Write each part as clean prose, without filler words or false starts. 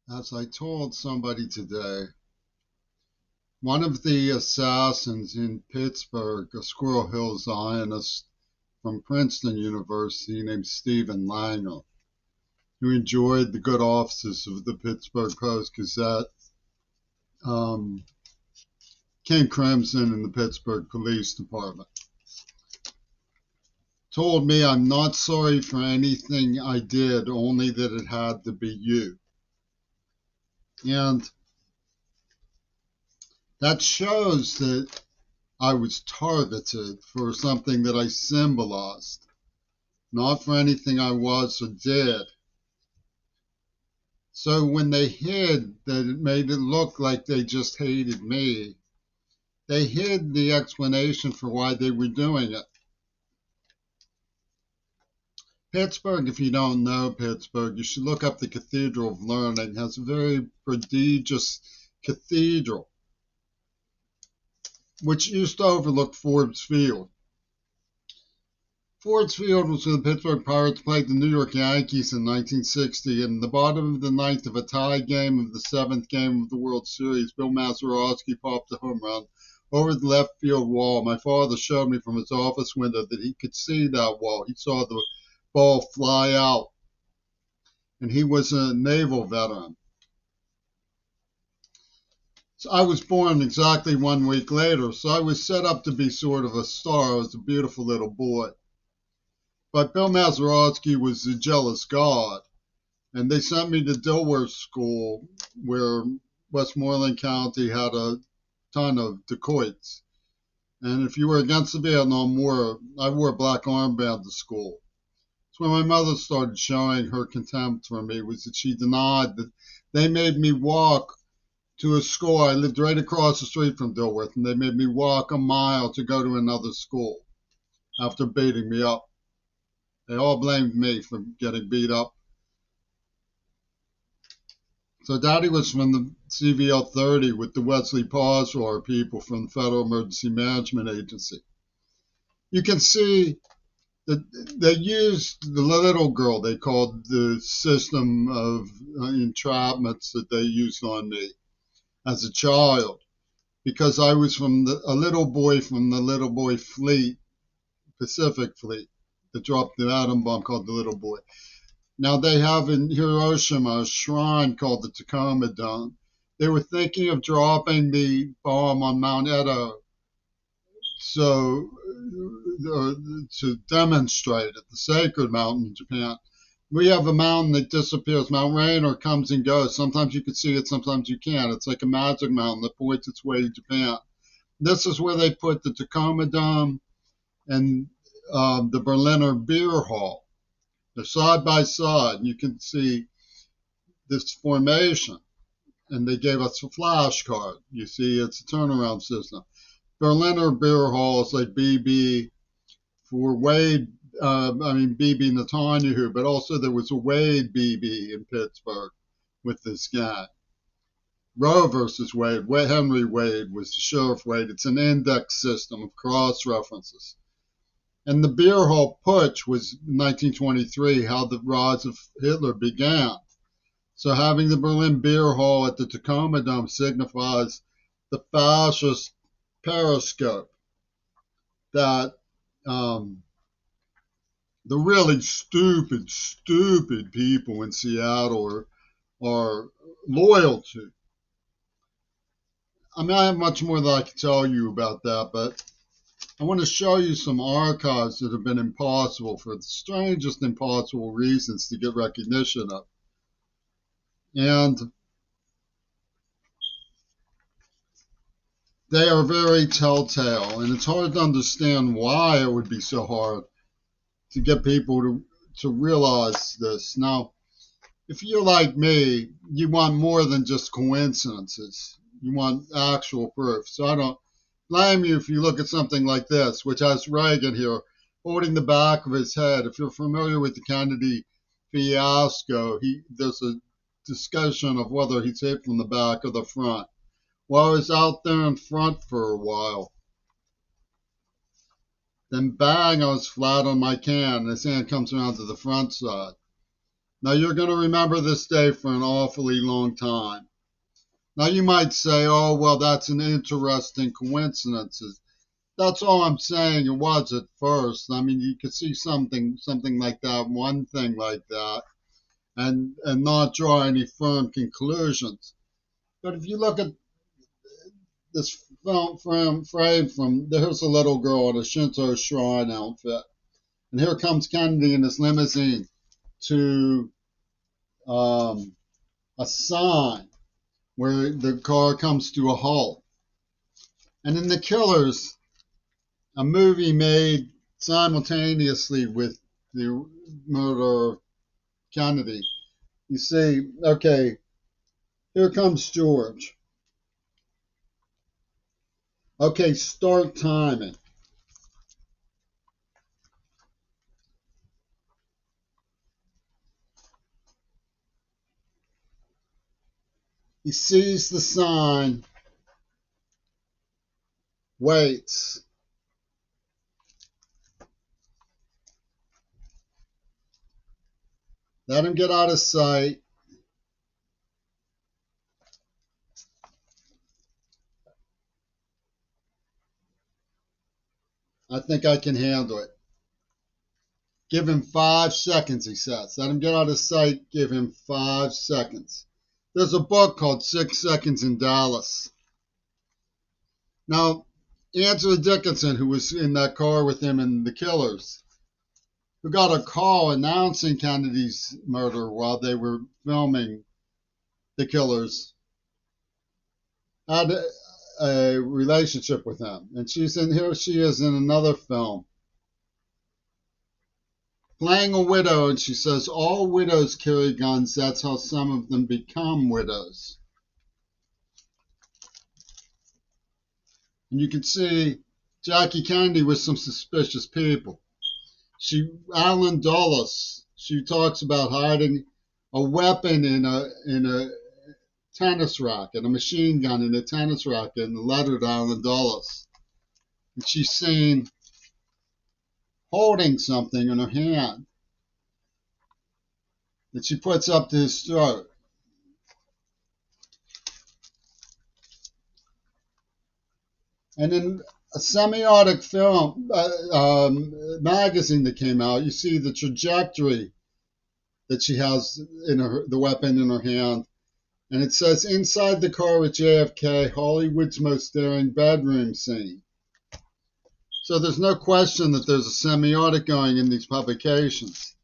As I told somebody today, one of the assassins in Pittsburgh, a Squirrel Hill Zionist from Princeton University named Stephen Langer, who enjoyed the good offices of the Pittsburgh Post-Gazette, um, King Crimson in the Pittsburgh Police Department, told me I'm not sorry for anything I did, only that it had to be you. And that shows that I was targeted for something that I symbolized, not for anything I was or did. So when they hid that it made it look like they just hated me, they hid the explanation for why they were doing it. Pittsburgh, if you don't know Pittsburgh, you should look up the Cathedral of Learning. It has a very prodigious cathedral, which used to overlook Forbes Field. Forbes Field was where the Pittsburgh Pirates played the New York Yankees in 1960. In the bottom of the ninth of a tie game of the seventh game of the World Series, Bill Mazeroski popped a home run over the left field wall. My father showed me from his office window that he could see that wall. He saw the ball fly out, and he was a naval veteran. So I was born exactly 1 week later, so I was set up to be sort of a star. I was a beautiful little boy. But Bill Mazeroski was a jealous god, and they sent me to Dilworth School, where Westmoreland County had a ton of dacoits. And if you were against the Vietnam War, I wore a black armband to school. So when my mother started showing her contempt for me was that she denied that they made me walk to a school. I lived right across the street from Dilworth, and they made me walk a mile to go to another school after beating me up. They all blamed me for getting beat up. So Daddy was from the CVL 30 with the Wesley Pawsar people from the Federal Emergency Management Agency. You can see that they used the little girl, they called the system of entrapments that they used on me as a child, because I was from a little boy from the Little Boy Fleet, Pacific Fleet, that dropped the atom bomb called the Little Boy. Now they have in Hiroshima a shrine called the Tacoma Dome. They were thinking of dropping the bomb on Mount Edo, so to demonstrate it, the sacred mountain in Japan. We have a mountain that disappears. Mount Rainier comes and goes. Sometimes you can see it, sometimes you can't. It's like a magic mountain that points its way to Japan. This is where they put the Tacoma Dome and the Berliner Beer Hall. They're side by side. You can see this formation, and they gave us a flashcard. You see, it's a turnaround system. Berliner Beer Hall is like BB for Wade. BB Netanyahu, but also there was a Wade BB in Pittsburgh with this guy. Roe versus Wade. Henry Wade was the Sheriff Wade. It's an index system of cross references. And the beer hall putsch was 1923, how the rise of Hitler began. So having the Berlin Beer Hall at the Tacoma Dome signifies the fascist periscope that the really stupid people in Seattle are loyal to. I mean, I have much more that I can tell you about that, but I want to show you some archives that have been impossible for the strangest impossible reasons to get recognition of. And they are very telltale, and it's hard to understand why it would be so hard to get people to realize this. Now, if you're like me, you want more than just coincidences. You want actual proof. So I don't blame you if you look at something like this, which has Reagan here holding the back of his head. If you're familiar with the Kennedy fiasco, there's a discussion of whether he's hit from the back or the front. Well, I was out there in front for a while. Then bang, I was flat on my can. This hand comes around to the front side. Now, you're going to remember this day for an awfully long time. Now, you might say, oh, well, that's an interesting coincidence. That's all I'm saying. It was at first. I mean, you could see something like that, one thing like that, and not draw any firm conclusions. But if you look at this frame from, there's a little girl in a Shinto shrine outfit, and here comes Kennedy in his limousine to a sign where the car comes to a halt. And in The Killers, a movie made simultaneously with the murder of Kennedy, you see, okay, here comes George. Okay, start timing. He sees the sign, waits. Let him get out of sight. I think I can handle it. Give him 5 seconds, he says. Let him get out of sight. Give him 5 seconds. There's a book called 6 Seconds in Dallas. Now, Angela Dickinson, who was in that car with him in The Killers, who got a call announcing Kennedy's murder while they were filming The Killers, had a relationship with him. And she's in here, she is in another film, playing a widow, and she says, all widows carry guns. That's how some of them become widows. And you can see Jackie Kennedy with some suspicious people. Alan Dulles, she talks about hiding a weapon in a tennis racket, a machine gun in a tennis racket, and a letter to Alan Dulles. And she's seen holding something in her hand that she puts up to his throat. And in a semiotic film magazine that came out, you see the trajectory that she has in the weapon in her hand. And it says, inside the car with JFK, Hollywood's most daring bedroom scene. So there's no question that there's a semiotic going in these publications.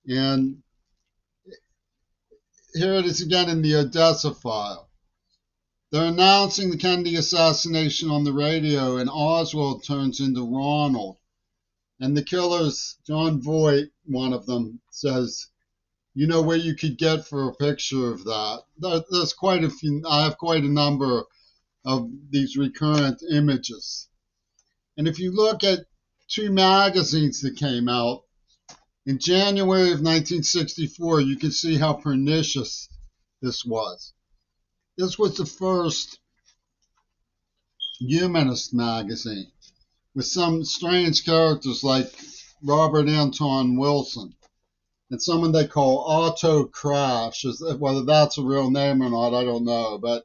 And here it is again in the Odessa file. They're announcing the Kennedy assassination on the radio, and Oswald turns into Ronald. And the killers, John Voight, one of them, says, you know where you could get for a picture of that? There's quite a few, I have quite a number of these recurrent images. And if you look at 2 magazines that came out, in January of 1964, you can see how pernicious this was. This was the first humanist magazine with some strange characters like Robert Anton Wilson and someone they call Otto Crash. Whether that's a real name or not, I don't know, but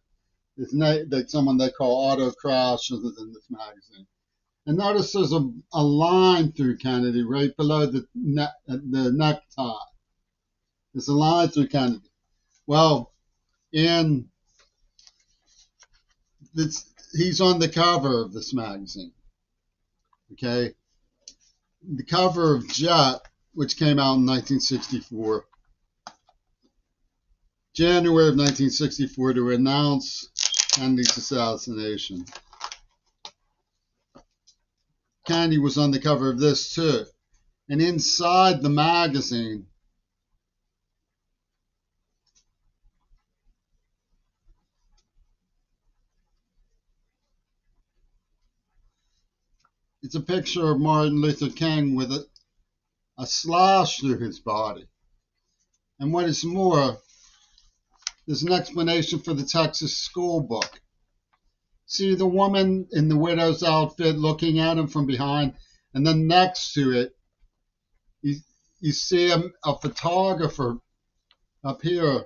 it's someone they call Otto Crash is in this magazine. And notice there's a line through Kennedy right below the necktie. There's a line through Kennedy. Well, he's on the cover of this magazine. Okay, the cover of Jet, which came out in 1964, January of 1964, to announce Kennedy's assassination. Kennedy was on the cover of this too. And inside the magazine, it's a picture of Martin Luther King with a slash through his body. And what is more, there's an explanation for the Texas school book. See the woman in the widow's outfit looking at him from behind, and then next to it, you see a photographer up here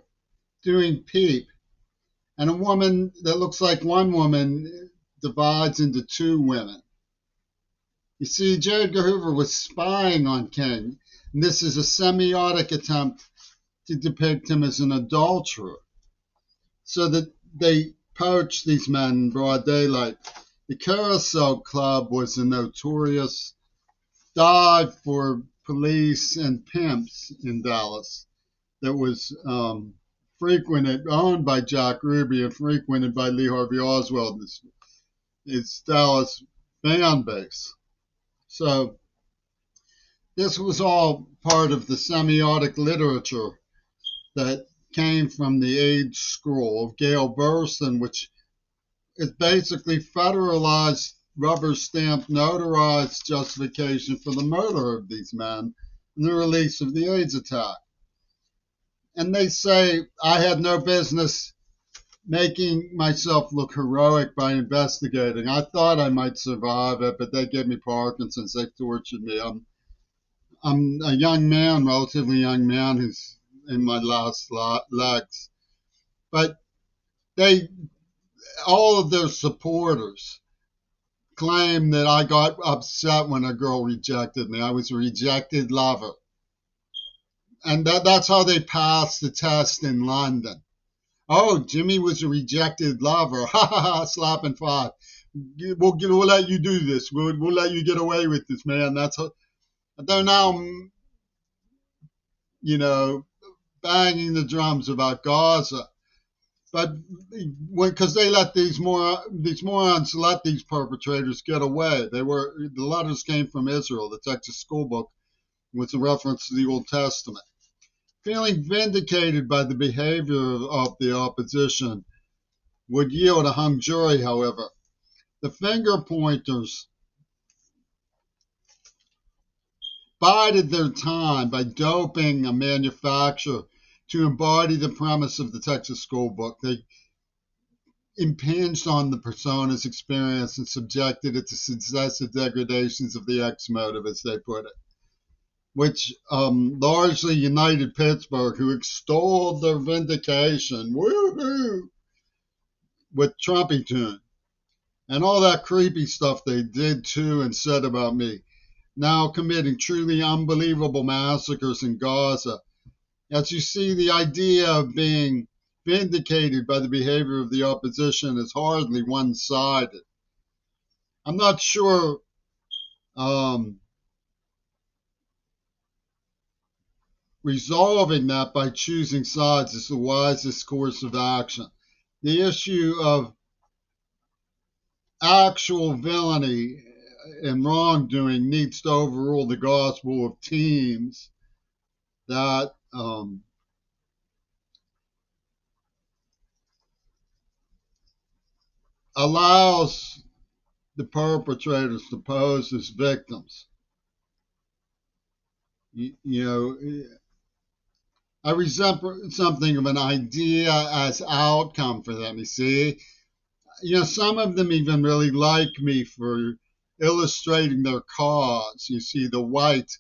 doing PEEP, and a woman that looks like one woman divides into two women. You see, J. Edgar Hoover was spying on King, and this is a semiotic attempt to depict him as an adulterer, so that they poached these men in broad daylight. The Carousel Club was a notorious dive for police and pimps in Dallas that was frequented, owned by Jack Ruby and frequented by Lee Harvey Oswald, his Dallas fan base. So this was all part of the semiotic literature that came from the age scroll of Gail Burstyn, which is basically federalized, rubber stamped, notarized justification for the murder of these men and the release of the AIDS attack. And they say I had no business making myself look heroic by investigating. I thought I might survive it, but they gave me Parkinson's. They tortured me. I'm a young man, relatively young man, who's in my last legs. But they, all of their supporters, claim that I got upset when a girl rejected me. I was a rejected lover. And that's how they passed the test in London. Oh, Jimmy was a rejected lover. Ha ha ha, slapping five. We'll let you do this. We'll let you get away with this, man. That's how they're now, banging the drums about Gaza. But because they let these morons let these perpetrators get away. The letters came from Israel. The Texas School Book was a reference to the Old Testament. Feeling vindicated by the behavior of the opposition would yield a hung jury, however. The finger pointers bided their time by doping a manufacturer to embody the premise of the Texas School Book. They impinged on the persona's experience and subjected it to successive degradations of the X motive, as they put it, which largely united Pittsburgh, who extolled their vindication, woohoo, with Trumpington and all that creepy stuff they did to and said about me, now committing truly unbelievable massacres in Gaza. As you see, the idea of being vindicated by the behavior of the opposition is hardly one-sided. I'm not sure resolving that by choosing sides is the wisest course of action. The issue of actual villainy and wrongdoing needs to overrule the gospel of teams that allows the perpetrators to pose as victims. I resent something of an idea as outcome for them, you see. Some of them even really like me for illustrating their cause. You see, the white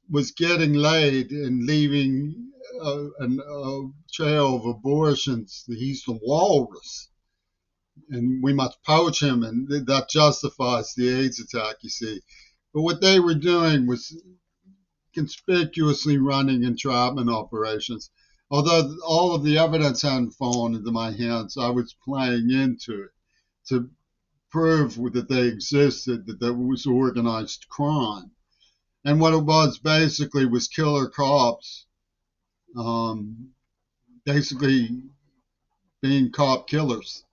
was getting laid and leaving a trail of abortions. He's the walrus. And we must poach him, and that justifies the AIDS attack, you see. But what they were doing was conspicuously running entrapment operations. Although all of the evidence hadn't fallen into my hands, I was playing into it to prove that they existed, that there was organized crime. And what it was basically was killer cops, basically being cop killers.